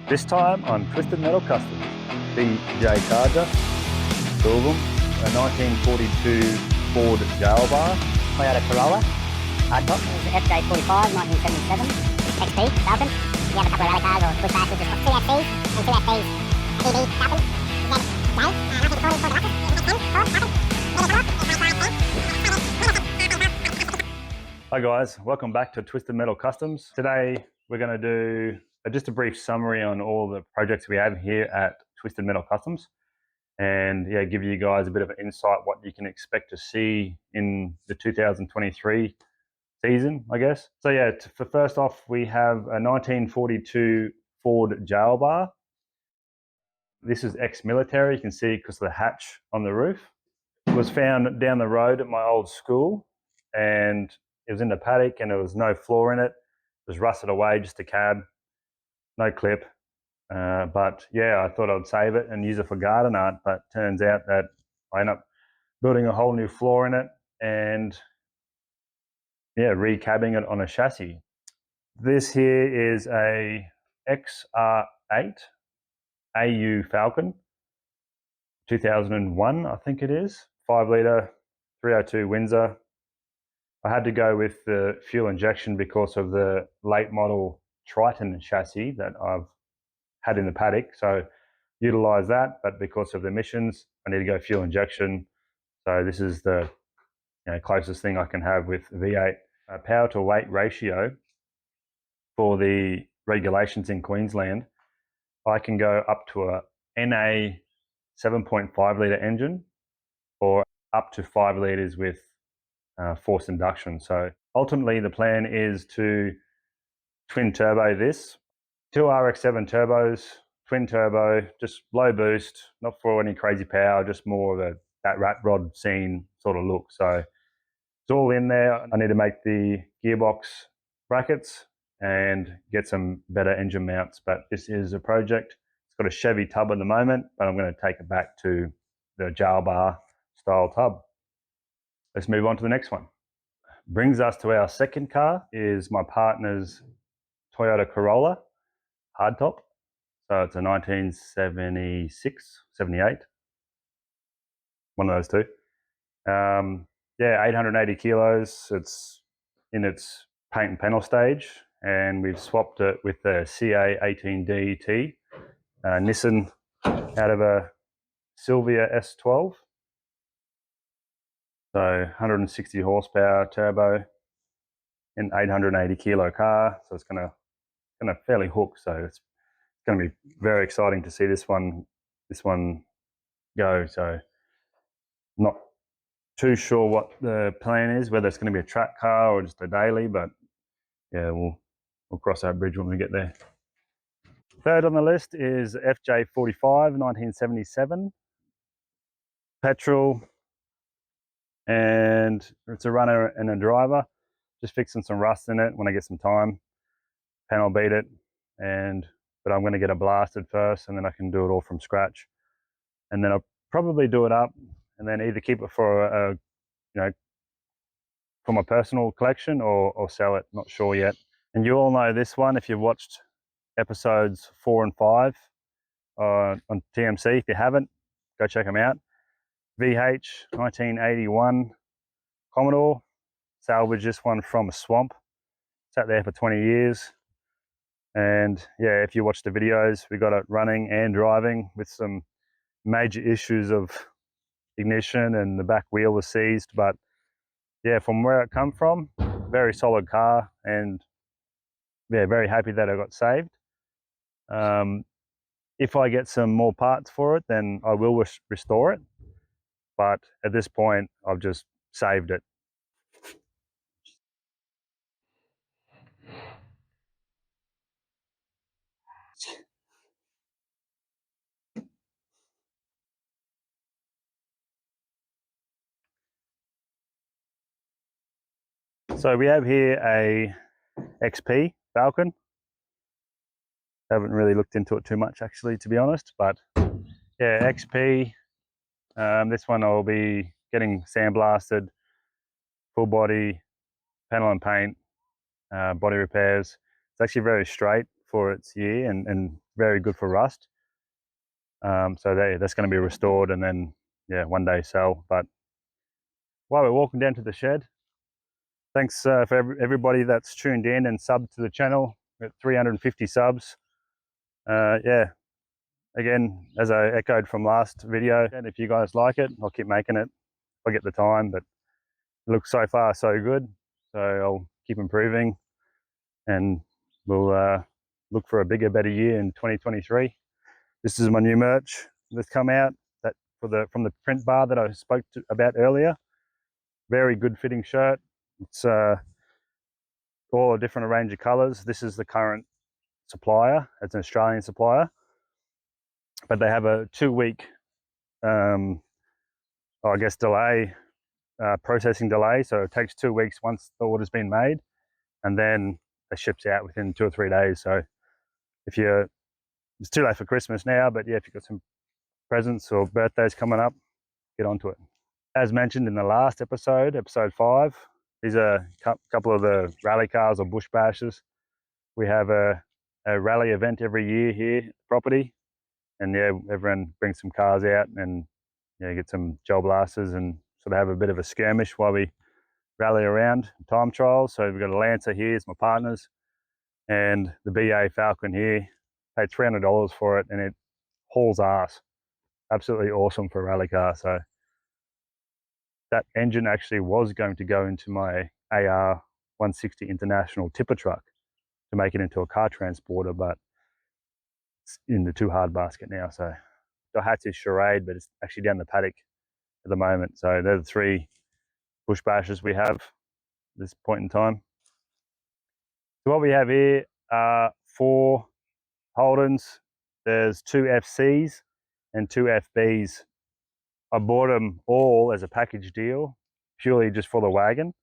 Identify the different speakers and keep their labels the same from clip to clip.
Speaker 1: This time on Twisted Metal Customs, the Charger, two of them, a 1942 Ford Jailbar,
Speaker 2: Toyota Corolla, hardtop, FJ45, 1977, XP, Falcon. You have a couple of rally cars or push passes, just got two FCs and two FCs, VB Falcon. Then J, 1940 Ford Delux.
Speaker 1: Hi guys, welcome back to Twisted Metal Customs. Today we're going to do just a brief summary on all the projects we have here at Twisted Metal Customs, and yeah, give you guys a bit of an insight what you can expect to see in the 2023 season, I guess. So yeah, for first off, we have a 1942 Ford Jailbar. This is ex-military, you can see because of the hatch on the roof. It was found down the road at my old school, and it was in the paddock and there was no floor in it. It was rusted away, just a cab, no clip. But yeah, I thought I'd save it and use it for garden art, but turns out that I ended up building a whole new floor in it and yeah, recabbing it on a chassis. This here is a XR8 AU Falcon, 2001, I think it is, 5 litre, 302 Windsor. I had to go with the fuel injection because of the late model Triton chassis that I've had in the paddock. So utilize that, but because of the emissions, I need to go fuel injection. So this is the closest thing I can have with V8 power to weight ratio for the regulations in Queensland. I can go up to a NA 7.5 litre engine or up to 5 litres with forced induction. So ultimately the plan is to twin turbo this. 2 RX-7 turbos, twin turbo, just low boost, not for any crazy power, just more of that rat rod scene sort of look. So it's all in there. I need to make the gearbox brackets and get some better engine mounts, but this is a project. It's got a Chevy tub at the moment, but I'm going to take it back to the Jailbar style tub. Let's move on to the next one. Brings us to our second car, is my partner's Toyota Corolla hardtop. So it's a 1976, 78, one of those two. Yeah, 880 kilos. It's in its paint and panel stage, and we've swapped it with the CA18DT Nissan out of a Silvia S12. So 160 horsepower turbo, an 880 kilo car. So it's gonna fairly hook. So it's going to be very exciting to see this one go. So not too sure what the plan is, whether it's going to be a track car or just a daily, but yeah, we'll cross that bridge when we get there. Third on the list is FJ45, 1977, petrol, and it's a runner and a driver. Just fixing some rust in it when I get some time. Panel beat it, but I'm going to get it blasted first, and then I can do it all from scratch. And then I'll probably do it up, and then either keep it for for my personal collection or sell it. Not sure yet. And you all know this one if you've watched episodes 4 and 5 on TMC. If you haven't, go check them out. VH 1981 Commodore. Salvaged this one from a swamp. Sat there for 20 years. And yeah, if you watch the videos, we got it running and driving with some major issues of ignition, and the back wheel was seized. But yeah, from where it come from, very solid car, and yeah, very happy that I got saved. If I get some more parts for it, then I will restore it. But at this point, I've just saved it. So we have here a XP Falcon. Haven't really looked into it too much actually, to be honest, but yeah, XP. This one I'll be getting sandblasted, full body, panel and paint, body repairs. It's actually very straight for its year and very good for rust. So that's going to be restored and then, yeah, one day sell. But while we're walking down to the shed, thanks for everybody that's tuned in and subbed to the channel. We're at 350 subs. Yeah, again, as I echoed from last video, and if you guys like it, I'll keep making it if I get the time, but it looks so far so good. So I'll keep improving and we'll look for a bigger, better year in 2023. This is my new merch that's come out from the print bar that I spoke about earlier. Very good fitting shirt. It's all a different range of colors. This is the current supplier. It's an Australian supplier, but they have a 2-week, I guess, delay, processing delay. So it takes 2 weeks once the order's been made, and then it ships out within 2 or 3 days. So if it's too late for Christmas now, but yeah, if you've got some presents or birthdays coming up, get onto it. As mentioned in the last episode, episode 5, these are a couple of the rally cars or bush bashes. We have a rally event every year here at the property, and yeah, everyone brings some cars out and get some gel blasters and sort of have a bit of a skirmish while we rally around time trials. So we've got a Lancer here, it's my partner's, and the BA Falcon here. Paid $300 for it and it hauls ass. Absolutely awesome for a rally car. So that engine actually was going to go into my AR 160 International tipper truck to make it into a car transporter, but it's in the too hard basket now. So the Hiace Charade, but it's actually down the paddock at the moment. So they're the 3 bush bashes we have at this point in time. So what we have here are 4 Holdens. There's 2 FCs and 2 FBs. I bought them all as a package deal, purely just for the wagon,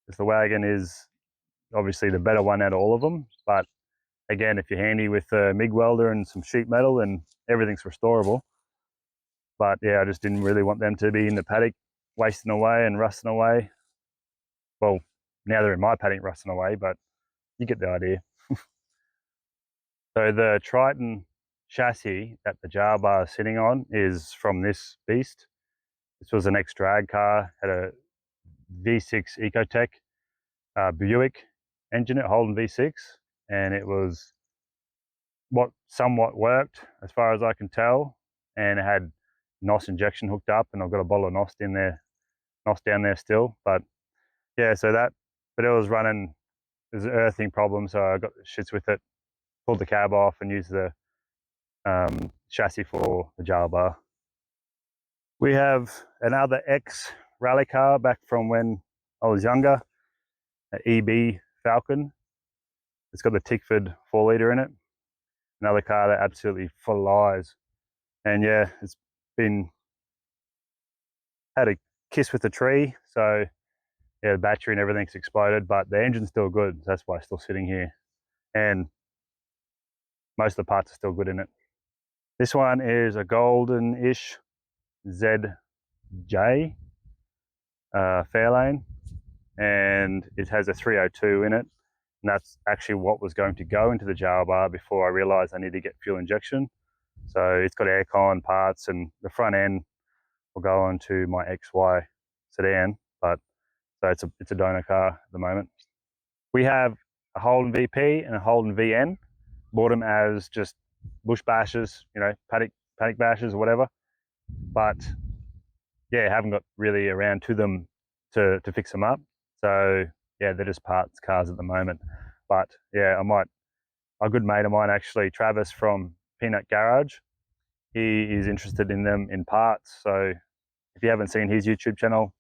Speaker 1: because the wagon is obviously the better one out of all of them. But again, if you're handy with a MIG welder and some sheet metal, then everything's restorable. But yeah, I just didn't really want them to be in the paddock wasting away and rusting away. Well, now they're in my paddock rusting away, but you get the idea. So the Triton chassis that the Jailbar is sitting on is from this beast. This was an ex-drag car, had a V6 Ecotec Buick engine at Holden V6, and it was what somewhat worked as far as I can tell, and it had NOS injection hooked up, and I've got a bottle of NOS down there still. But yeah, but it was running, there's an earthing problem, so I got the shits with it, pulled the cab off and used the chassis for the Jailbar. We have another ex-rally car back from when I was younger, an EB Falcon. It's got the Tickford 4-litre in it. Another car that absolutely flies. And yeah, it's had a kiss with the tree. So yeah, the battery and everything's exploded, but the engine's still good. That's why it's still sitting here. And most of the parts are still good in it. This one is a golden-ish ZJ Fairlane, and it has a 302 in it. And that's actually what was going to go into the Jailbar before I realized I need to get fuel injection. So it's got aircon parts, and the front end will go onto my XY sedan, but so it's a donor car at the moment. We have a Holden VP and a Holden VN. Bought them as just bush bashes, paddock bashes or whatever. But yeah, haven't got really around to them to fix them up. So yeah, they're just parts cars at the moment. But yeah, a good mate of mine actually, Travis from Peanut Garage, he is interested in them in parts. So if you haven't seen his YouTube channel,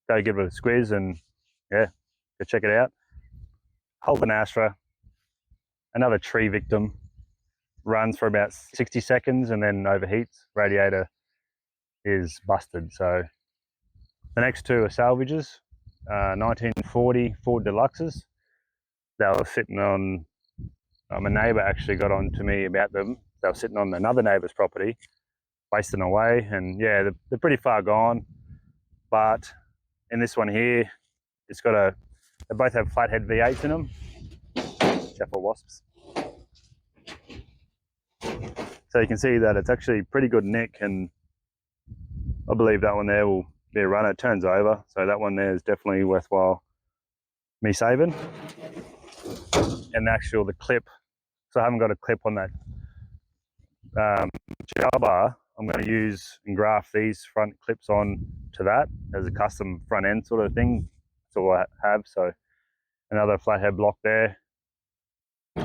Speaker 1: go give it a squiz and yeah, go check it out. Holden Astra, another tree victim, runs for about 60 seconds and then overheats. Radiator is busted. So the next 2 are salvages, 1940 Ford Deluxes. They were sitting on, my neighbour actually got on to me about them. They were sitting on another neighbour's property, wasting away, and yeah, they're pretty far gone. But in this one here, it's got they both have Flathead V8s in them. Careful wasps. So you can see that it's actually pretty good nick, and I believe that one there will be a runner. It turns over, so that one there is definitely worthwhile me saving. And the clip, so I haven't got a clip on that Jailbar. I'm going to use and graft these front clips on to that as a custom front end sort of thing. That's all I have. So another flathead block there.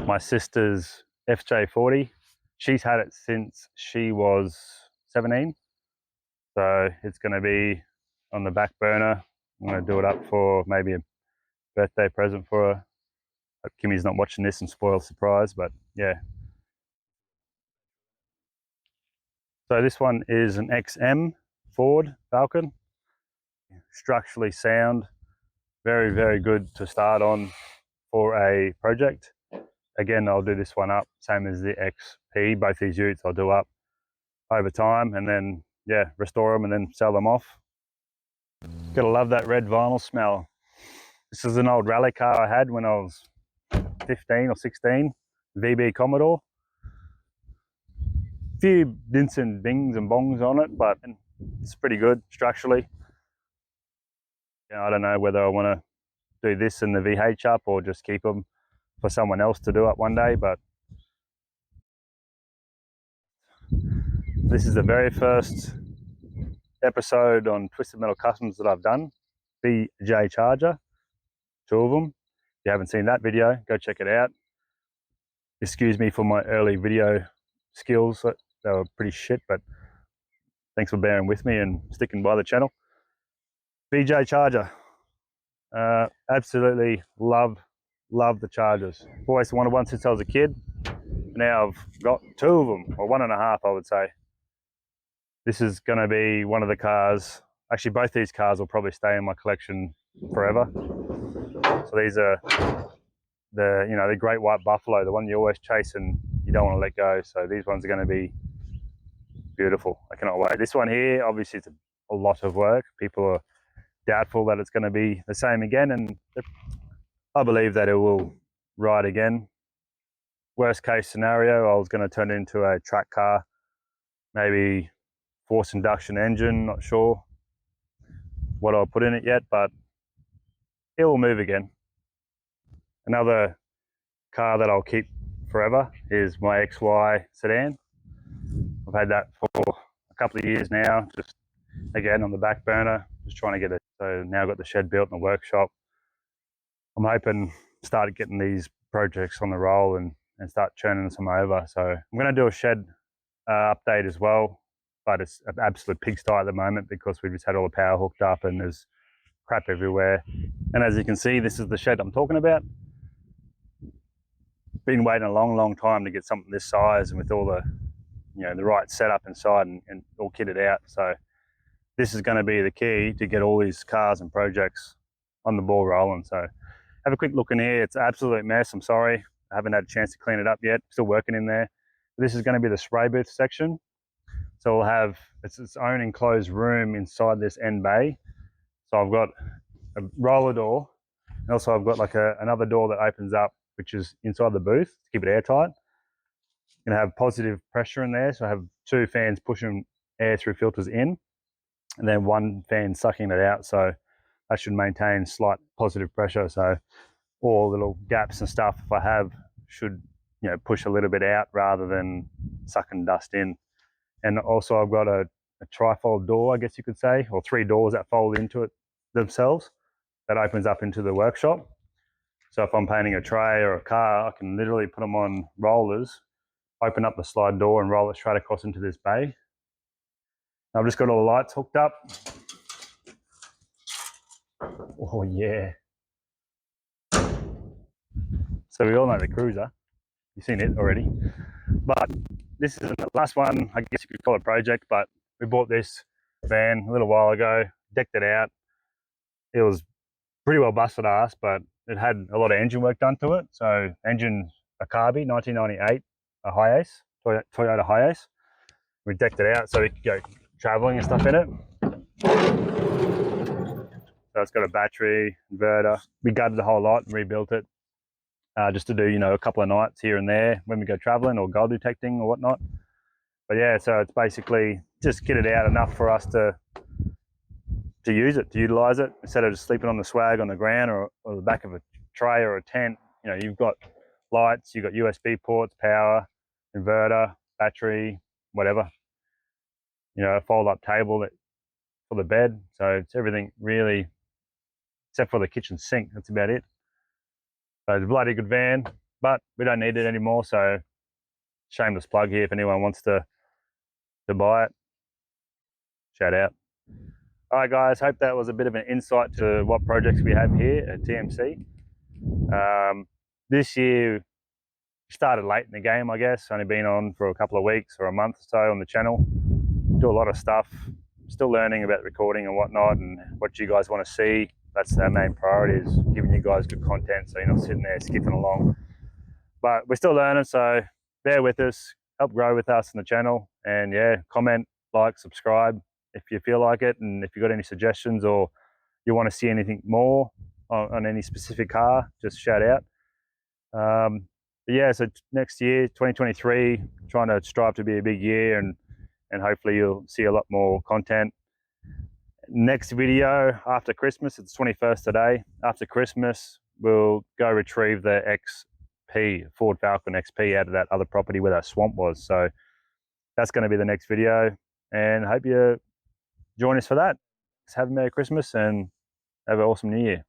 Speaker 1: My sister's FJ40. She's had it since she was 17. So it's going to be on the back burner. I'm going to do it up for maybe a birthday present for her. Hope Kimmy's not watching this and spoil the surprise, but yeah. So this one is an XM Ford Falcon. Structurally sound, very, very good to start on for a project. Again, I'll do this one up, same as the XP. Both these utes I'll do up over time and then, yeah, restore them and then sell them off. Gotta love that red vinyl smell. This is an old rally car I had when I was 15 or 16, VB Commodore. Few dints and bings and bongs on it, but it's pretty good structurally. You know, I don't know whether I want to do this in the VH up or just keep them for someone else to do up one day, but this is the very first episode on Twisted Metal Customs that I've done. VJ Charger, 2 of them. If you haven't seen that video, go check it out. Excuse me for my early video skills. They were pretty shit, but thanks for bearing with me and sticking by the channel. VJ Charger. Absolutely love the Chargers. I've always wanted one since I was a kid. Now I've got 2 of them, or 1.5 I would say. This is going to be one of the cars. Actually, both these cars will probably stay in my collection forever. So these are the great white buffalo, the one you always chase and you don't want to let go. So these ones are going to be beautiful. I cannot wait. This one here, obviously it's a lot of work. People are doubtful that it's going to be the same again, and I believe that it will ride again. Worst case scenario, I was going to turn it into a track car, maybe forced induction engine, not sure what I'll put in it yet, but it will move again. Another car that I'll keep forever is my XY sedan. I've had that for a couple of years now, just again on the back burner, just trying to get it. So now I've got the shed built in the workshop. I'm hoping to start getting these projects on the roll and start churning some over. So I'm going to do a shed update as well, but it's an absolute pigsty at the moment because we've just had all the power hooked up and there's crap everywhere. And as you can see, this is the shed I'm talking about. Been waiting a long time to get something this size and with all the the right setup inside and all kitted out. So this is going to be the key to get all these cars and projects on the ball rolling. So have a quick look in here. It's an absolute mess. I'm sorry. I haven't had a chance to clean it up yet. Still working in there. This is going to be the spray booth section. So we'll have its own enclosed room inside this end bay. So I've got a roller door, and also I've got like another door that opens up, which is inside the booth to keep it airtight. I'm going to have positive pressure in there. So I have 2 fans pushing air through filters in, and then 1 fan sucking it out. So that should maintain slight positive pressure. So all little gaps and stuff, if I have, should push a little bit out rather than sucking dust in. And also I've got a trifold door, I guess you could say, or 3 doors that fold into it themselves that opens up into the workshop. So if I'm painting a tray or a car, I can literally put them on rollers, open up the slide door and roll it straight across into this bay. I've just got all the lights hooked up. Oh yeah. So we all know the Cruiser. You've seen it already. But this is the last one, I guess you could call it a project, but we bought this van a little while ago, decked it out. It was pretty well busted ass, but it had a lot of engine work done to it. So engine, a Carby, 1998, a Hiace, Toyota Hiace. We decked it out so we could go traveling and stuff in it. So it's got a battery, inverter. We gutted the whole lot and rebuilt it just to do, a couple of nights here and there when we go traveling or gold detecting or whatnot. But yeah, so it's basically just kitted out enough for us to use it, to utilize it, instead of just sleeping on the swag on the ground or the back of a tray or a tent. You know, you've got lights, you've got USB ports, power, inverter, battery, whatever. You know, a fold-up table for the bed. So it's everything really, except for the kitchen sink. That's about it. So it's a bloody good van, but we don't need it anymore. So shameless plug here if anyone wants to buy it. Shout out. All right, guys, hope that was a bit of an insight to what projects we have here at TMC. This year started late in the game, I guess. Only been on for a couple of weeks or a month or so on the channel. Do a lot of stuff. Still learning about recording and whatnot and what you guys want to see. That's our main priority, is giving you guys good content so you're not sitting there skipping along. But we're still learning, so bear with us, help grow with us on the channel, and yeah, comment, like, subscribe if you feel like it, and if you've got any suggestions or you want to see anything more on any specific car, just shout out. But yeah, so next year, 2023, trying to strive to be a big year, and hopefully you'll see a lot more content. Next video after Christmas, it's 21st today. After Christmas, we'll go retrieve the XP, Ford Falcon XP, out of that other property where that swamp was. So that's going to be the next video, and hope you join us for that. Have a Merry Christmas and have an awesome New Year.